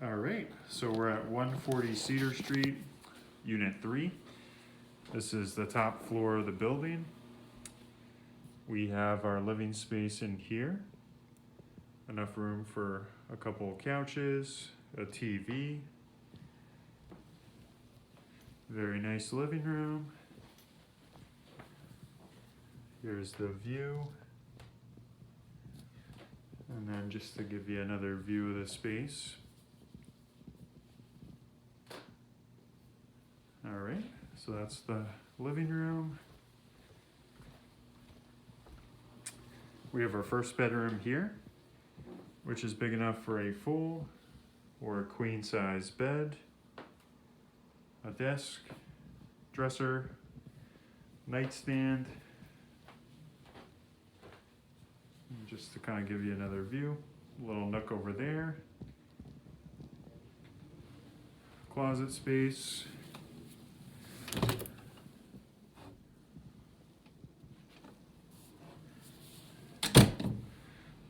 All right, so we're at 140 Cedar Street, Unit 3. This is the top floor of the building. We have our living space in here. Enough room for a couple of couches, a TV. Very nice living room. Here's the view. And then just to give you another view of the space. All right, so that's the living room. We have our first bedroom here, which is big enough for a full or a queen size bed, a desk, dresser, nightstand. And just to kind of give you another view, a little nook over there, closet space.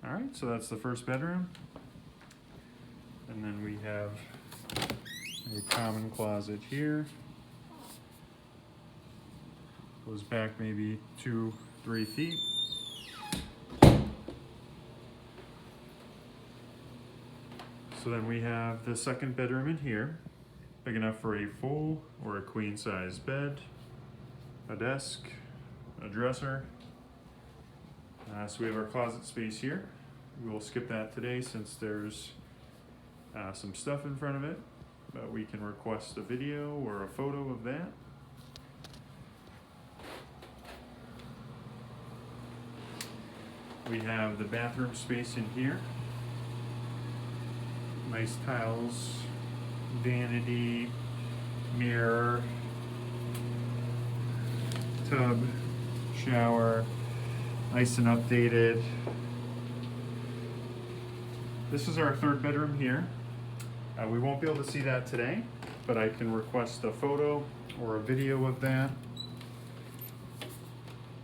All right, so that's the first bedroom. And then we have a common closet here. Goes back maybe 2-3 feet. So then we have the second bedroom in here, big enough for a full or a queen size bed, a desk, a dresser. So we have our closet space here. We'll skip that today since there's some stuff in front of it, but we can request a video or a photo of that. We have the bathroom space in here. Nice tiles, vanity, mirror, tub, shower, nice and updated. This is our third bedroom here. We won't be able to see that today, but I can request a photo or a video of that.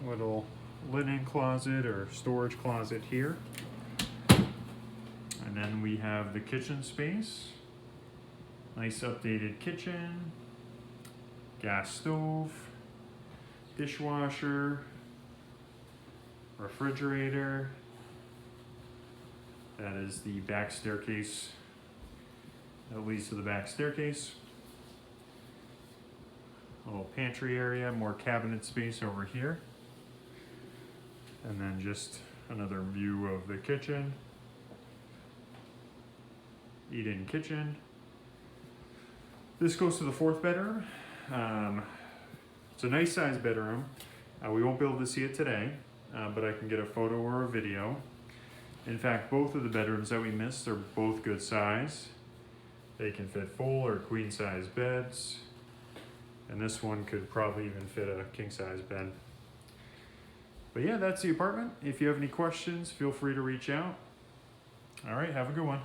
Little linen closet or storage closet here. And then we have the kitchen space. Nice updated kitchen, gas stove, dishwasher, refrigerator. That is the back staircase that leads to the back staircase. A little pantry area, more cabinet space over here. And then just another view of the kitchen. Eat-in kitchen. This goes to the fourth bedroom. It's a nice sized bedroom. We won't be able to see it today, but I can get a photo or a video. In fact, both of the bedrooms that we missed are both good size. They can fit full or queen size beds. And this one could probably even fit a king size bed. But yeah, that's the apartment. If you have any questions, feel free to reach out. All right, have a good one.